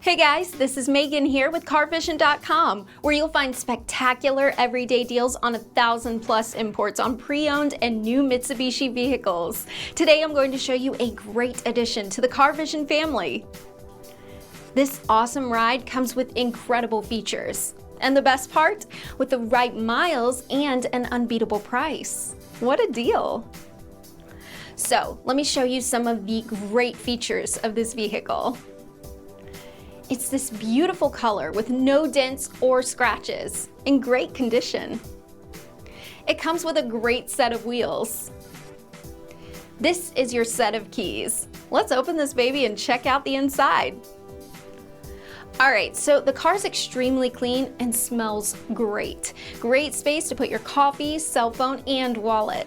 Hey guys, this is Megan here with CarVision.com, where you'll find spectacular everyday deals on 1,000+ imports on pre-owned and new Mitsubishi vehicles. Today I'm going to show you a great addition to the CarVision family. This awesome ride comes with incredible features. And the best part? With the right miles and an unbeatable price. What a deal! So, let me show you some of the great features of this vehicle. It's this beautiful color with no dents or scratches, in great condition. It comes with a great set of wheels. This is your set of keys. Let's open this baby and check out the inside. Alright, so the car's extremely clean and smells great. Great space to put your coffee, cell phone, and wallet.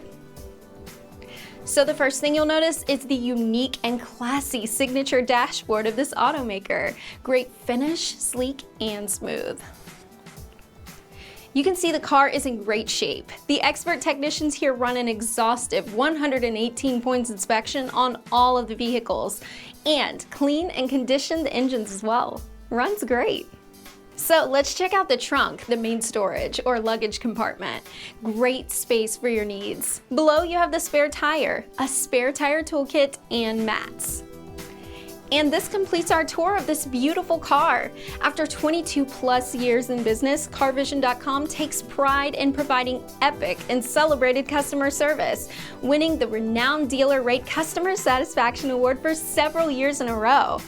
So the first thing you'll notice is the unique and classy signature dashboard of this automaker. Great finish, sleek, and smooth. You can see the car is in great shape. The expert technicians here run an exhaustive 118 points inspection on all of the vehicles and clean and condition the engines as well. Runs great. So let's check out the trunk, the main storage or luggage compartment. Great space for your needs. Below you have the spare tire, a spare tire toolkit, and mats. And this completes our tour of this beautiful car. After 22+ years in business, CarVision.com takes pride in providing epic and celebrated customer service, winning the renowned Dealer Rate Customer Satisfaction Award for several years in a row.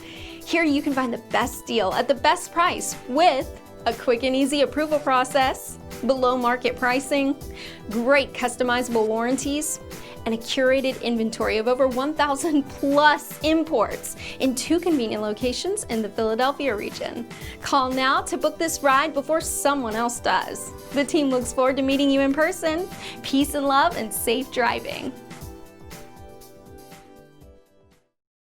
Here you can find the best deal at the best price with a quick and easy approval process, below market pricing, great customizable warranties, and a curated inventory of over 1,000+ imports in 2 convenient locations in the Philadelphia region. Call now to book this ride before someone else does. The team looks forward to meeting you in person. Peace and love and safe driving.